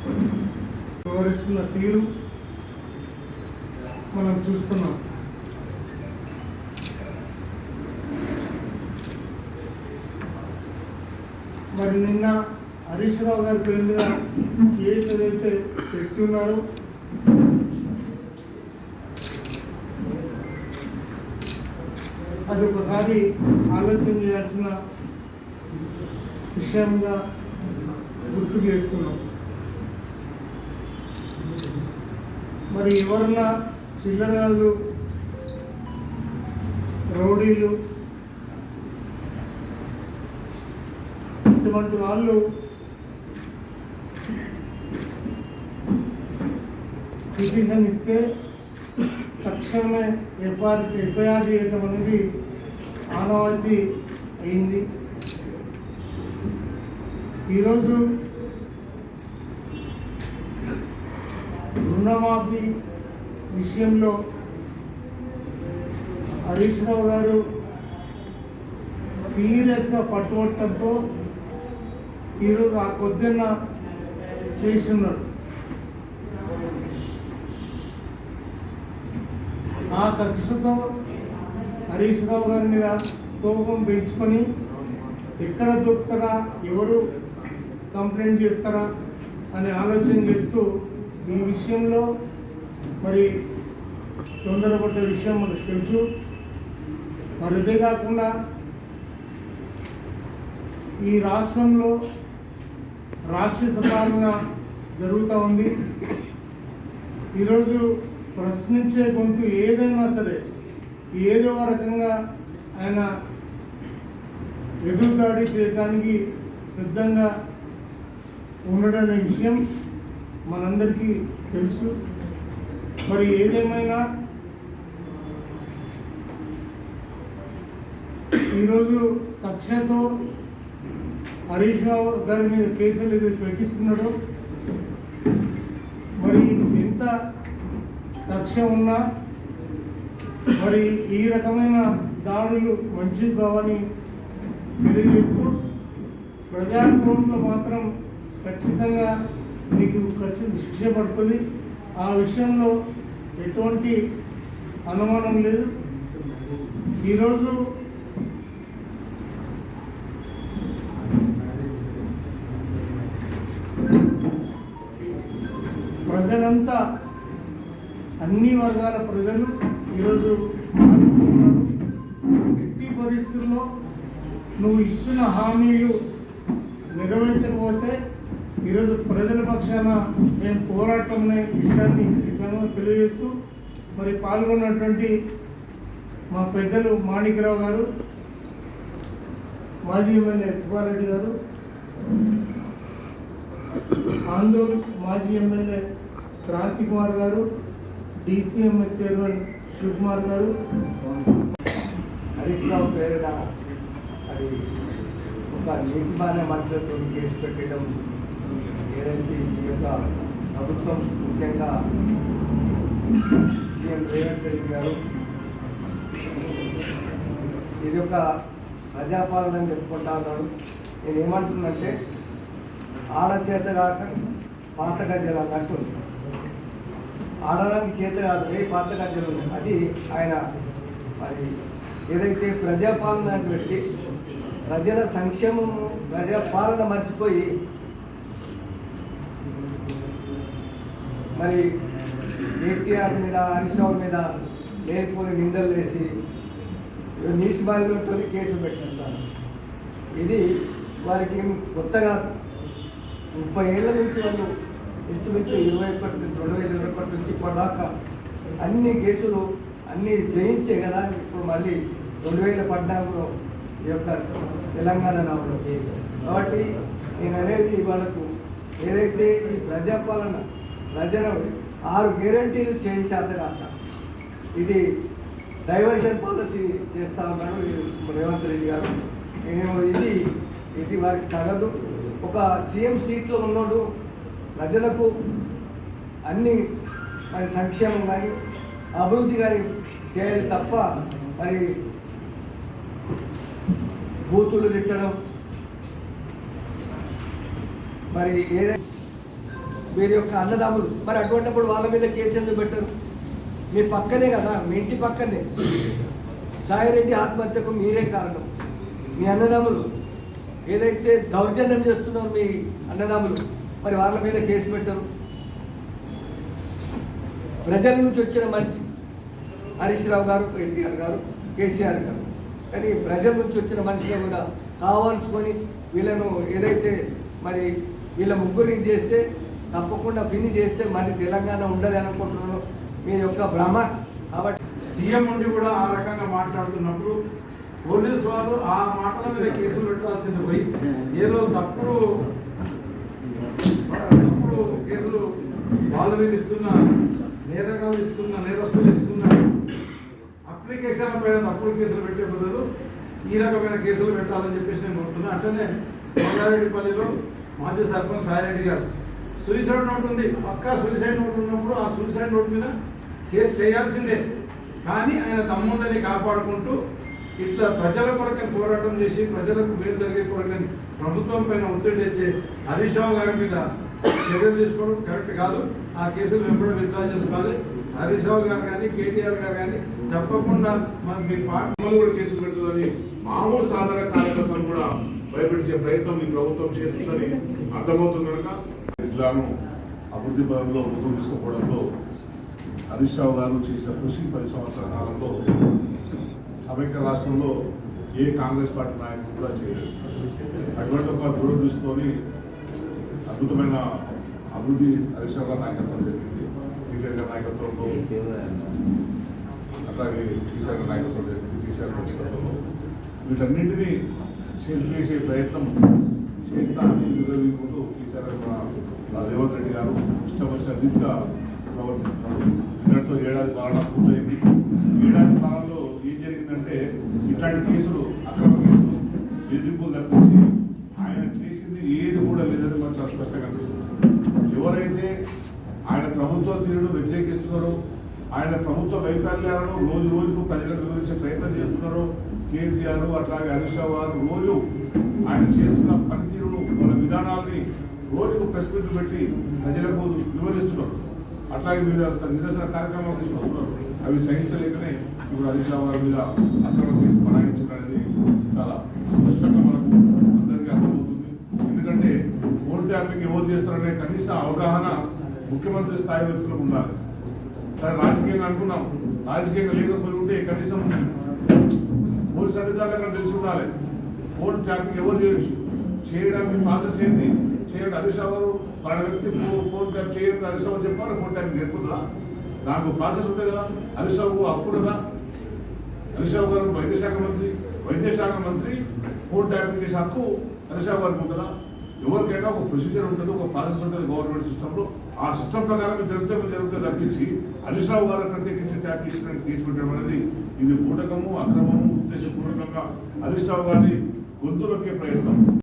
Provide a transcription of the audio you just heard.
వ్యవహరిస్తున్న తీరు మనం చూస్తున్నాం. మరి నిన్న హరీష్ రావు గారి పేరు మీద కేసు ఏదైతే పెట్టున్నారో అది ఒకసారి ఆలోచన చేయాల్సిన విషయంగా గుర్తు చేస్తున్నాం. మరి ఎవరన్నా చిల్లరాళ్ళు, రౌడీలు ఇటువంటి వాళ్ళు పిటిషన్ ఇస్తే తక్షణమే ఎఫ్ఐఆర్ చేయటం అనేది ఆనవాయితీ అయింది. ఈరోజు రుణమాఫీ విషయంలో హరీష్ రావు గారు సీరియస్గా పట్టుబట్టడంతో ఈరోజు ఆ కొద్దిన్న చేస్తున్నారు. ఆ కక్షతో హరీష్ రావు గారి మీద కోపం పెంచుకొని ఎక్కడ దొరుకుతారా, ఎవరు కంప్లైంట్ చేస్తారా అనే ఆలోచన చేస్తూ ఈ విషయంలో మరి తొందరపడ్డ విషయం మనకు తెలుసు. మరి ఇదే కాకుండా ఈ రాష్ట్రంలో రాక్షస పాలన జరుగుతూ ఉంది. ఈరోజు ప్రశ్నించే గొంతు ఏదైనా సరే ఏదో రకంగా ఆయన ఎదురుదాడి చేయడానికి సిద్ధంగా ఉండడనే విషయం మనందరికీ తెలుసు. మరి ఏదేమైనా ఈరోజు కక్షతో హరీష్ రావు గారి మీద కేసులు ఏదైతే పెట్టిస్తున్నాడో మరి ఎంత కక్ష ఉన్నా మరి ఈ రకమైన దాడులు మంచివి కావని తెలియజేస్తూ ప్రజాకోర్టులో మాత్రం ఖచ్చితంగా నీకు ఖచ్చిత శిక్ష పడుతుంది. ఆ విషయంలో ఎటువంటి అనుమానం లేదు. ఈరోజు ప్రజలంతా అన్ని వర్గాల ప్రజలు ఈరోజు బాధితున్నారు. ఎట్టి పరిస్థితుల్లో నువ్వు ఇచ్చిన హామీలు నెరవేర్చకపోతే ఈరోజు ప్రజల పక్షాన మేము పోరాటమనే విషయాన్ని ఈ సమయంలో తెలియజేస్తూ మరి పాల్గొన్నటువంటి మా పెద్దలు మాణిక్రావు గారు, మాజీ ఎమ్మెల్యే కుమారెడ్డి గారు, ఆందోళన మాజీ ఎమ్మెల్యే క్రాంతి కుమార్ గారు, DCMA చైర్మన్ శివకుమార్ గారు, హరీష్ రావు పేరున అది ఒక నీతిమాన్య మనుషులతో కేసు పెట్టడం ఏదైతే ఈ యొక్క ప్రభుత్వం ముఖ్యంగా సీఎం రేవంత్ రెడ్డి గారు ఇది ఒక ప్రజాపాలన అని చెప్పుకుంటా ఉన్నాడు. నేను ఏమంటున్నంటే ఆడ చేత కాక పాత గజ్జలు అన్నట్టు ఆడడానికి చేత కాదు పాత గజ్జలు ఉన్నాయి. అది ఆయన మరి ఏదైతే ప్రజాపాలన అని పెట్టి ప్రజల సంక్షేమము ప్రజాపాలన మర్చిపోయి మరి కేటీఆర్ మీద హరీష్ రావు మీద లేకపోతే నిందలు వేసి నీతి బాధ్యతతో కేసు పెట్టిస్తారు. ఇది వారికి కొత్తగా 30 ఏళ్ళ నుంచి వాళ్ళు ఇంచుమించు 2021 నుంచి ఇప్పటిదాకా అన్ని కేసులు అన్నీ జయించే కదా. ఇప్పుడు మళ్ళీ 2014లో ఈ యొక్క తెలంగాణ రావడం. కాబట్టి నేను అనేది వాళ్ళకు ఏదైతే ఈ ప్రజాపాలన ప్రజలు 6 గ్యారెంటీలు చేయించాక ఇది డైవర్షన్ పాలసీ చేస్తూ ఉన్నాడు రేవంత్ రెడ్డి గారు. నేను ఇది వారికి తగదు. ఒక సీఎం సీట్లో ఉన్నాడు, ప్రజలకు అన్ని మరి సంక్షేమం కానీ అభివృద్ధి కానీ చేయాలి తప్ప మరి బూతులు తిట్టడం మరి ఏదైతే వీరి యొక్క అన్నదమ్ములు. మరి అటువంటిప్పుడు వాళ్ళ మీద కేసు ఎందుకు పెట్టరు? మీ పక్కనే కదా, మీ ఇంటి పక్కనే. సాయిరెడ్డి ఆత్మహత్యకు మీరే కారణం. మీ అన్నదమ్ములు ఏదైతే దౌర్జన్యం చేస్తున్నారో మీ అన్నదమ్ములు, మరి వాళ్ళ మీద కేసు పెట్టరు. ప్రజల నుంచి వచ్చిన మనిషి హరీష్ రావు గారు, ఎన్టీఆర్ గారు, కేసీఆర్ గారు. కానీ ప్రజల నుంచి వచ్చిన మనిషిగా కూడా కావాల్సుకొని వీళ్ళను ఏదైతే మరి వీళ్ళ ముగ్గురిని చేస్తే తప్పకుండా ఫినిష్ చేస్తే మరి తెలంగాణ ఉండదు అనుకుంటున్నాను మీ యొక్క భ్రమ. కాబట్టి సీఎం ఉండి కూడా ఆ రకంగా మాట్లాడుతున్నప్పుడు పోలీసు వాళ్ళు ఆ మాటల మీద కేసులు పెట్టాల్సింది పోయి ఏదో తప్పుడు కేసులు వాళ్ళ మీద ఇస్తున్న నేరస్తులు ఇస్తున్న అప్లికేషన్ల పైన తప్పుడు కేసులు పెట్టే బదులు ఈ రకమైన కేసులు పెట్టాలని చెప్పేసి నేను కోరుతున్నా. అట్లనే రంగారెడ్డిపల్లిలో మాజీ సర్పంచ్ సాయిరెడ్డి గారు సూసైడ్ నోట్ ఉంది, పక్కా సూసైడ్ నోట్ ఉన్నప్పుడు ఆ సూసైడ్ నోట్ మీద కేసు చేయాల్సిందే. కానీ ఆయన తమ్ముళ్ళని కాపాడుకుంటూ ఇట్లా ప్రజల కొరకని పోరాటం చేసి ప్రజలకు మేలు జరిగే కొరకని ప్రభుత్వం పైన ఒత్తిడి తెచ్చే హరీష్ రావు గారి మీద చర్యలు తీసుకోవడం కరెక్ట్ కాదు. ఆ కేసులు వెంబడి విత్డ్రా చేసుకోవాలి. హరీష్ రావు గారు కానీ కేటీఆర్ గారు కానీ తప్పకుండా మీ పార్టీ కూడా కేసులు పెడుతుందని మామూలు సాధారణ కార్యకర్తలు కూడా భయపెట్టించే ప్రయత్నం ఈ ప్రభుత్వం చేస్తుందని అర్థమవుతుంది. కనుక జిల్లాను అభివృద్ధి పరంలో ముందుకు తీసుకుపోవడంలో హరీష్ రావు గారు చేసిన కృషి 10 సంవత్సరాల కాలంలో సమైక్య రాష్ట్రంలో ఏ కాంగ్రెస్ పార్టీ నాయకులు కూడా చేయలేదు. అటువంటి ఒక దూరదృష్టితోని అద్భుతమైన అభివృద్ధి హరీష్ రావు గారి నాయకత్వం జరిగింది. కేటీఆర్ గారి నాయకత్వంలో, అట్లాగే కేసీఆర్ గారి నాయకత్వం జరిగింది. కేసీఆర్ నాయకత్వంలో వీటన్నింటినీ చేసే ప్రయత్నం చేస్తా అని నిర్వహించుకుంటూ కేసీఆర్ రేవంత్ రెడ్డి గారు ఇష్టం వచ్చిన రీతిగా ప్రవర్తిస్తున్నారు. నిన్నటితో ఏడాది పాలన పూర్తయింది. ఏడాది పాలనలో ఏం జరిగిందంటే ఇట్లాంటి కేసులు, అక్రమ కేసులు, బెదిరింపులు తప్పించి ఆయన చేసింది ఏది కూడా లేదని మనకు చాలా స్పష్టంగా అనిపిస్తుంది. ఎవరైతే ఆయన ప్రభుత్వ తీరును వ్యతిరేకిస్తున్నారో, ఆయన ప్రభుత్వ వైఫల్యాలను రోజు రోజుకు ప్రజలకు వివరించే ప్రయత్నం చేస్తున్నారో, కేసీఆర్ అట్లాగే హరీష్ రావు గారు రోజు ఆయన చేస్తున్న పనితీరును, వాళ్ళ విధానాల్ని రోజుకు ప్రెస్ మీట్లు పెట్టి ప్రజలకు వివరిస్తున్నారు. అట్లాగే మీరు నిరసన కార్యక్రమాలు తీసుకొస్తున్నారు. అవి సహించలేకనే ఇప్పుడు హరీష్ రావు గారి మీద అక్రమ కేసు బనాయించడం అనేది చాలా స్పష్టంగా మనకు అందరికీ అర్థమవుతుంది. ఎందుకంటే ఓట్ ట్యాపింగ్ ఎవరు చేస్తారనే కనీస అవగాహన ముఖ్యమంత్రి స్థాయి వ్యక్తులకు ఉండాలి. సరే, రాజకీయంగా అనుకున్నాం, రాజకీయంగా లేకపోయి ఉంటే కనీసం పోలీసు అధికారులకు తెలిసి ఉండాలి. ఓట్ ట్యాపింగ్ ఎవరు చేయొచ్చు, చేయడానికి ప్రాసెస్ ఏంటి, చేయండి. హరీష్ రావు గారు వాళ్ళ వ్యక్తి ఫోన్ ట్యాప్ చేయండి, హరీష్ రావు చెప్పాలి, ఫోన్ ట్యాపింగ్ ఏర్పడుతుందా? దానికి ప్రాసెస్ ఉంటుంది కదా. హరీష్ రావు అప్పుడుగా హరీష్ రావు గారు వైద్యశాఖ మంత్రి ఫోన్ ట్యాపింగ్ చేసే హక్కు హరీష్ రావు గారికి ఉంటుందా? ఎవరికైనా ఒక ప్రొసీజర్ ఉంటుంది, ఒక ప్రాసెస్ ఉంటుంది గవర్నమెంట్ సిస్టంలో. ఆ సిస్టమ్ ప్రకారం జరుగుతుంది తప్పించి హరీష్ రావు గారు ప్రత్యేకించి ట్యాప్ చేసిన కేసు పెట్టడం అనేది ఇది బూటకము, అక్రమము, ఉద్దేశపూర్వకంగా హరీష్ రావు గారిని గొంతు నొక్కే ప్రయత్నం.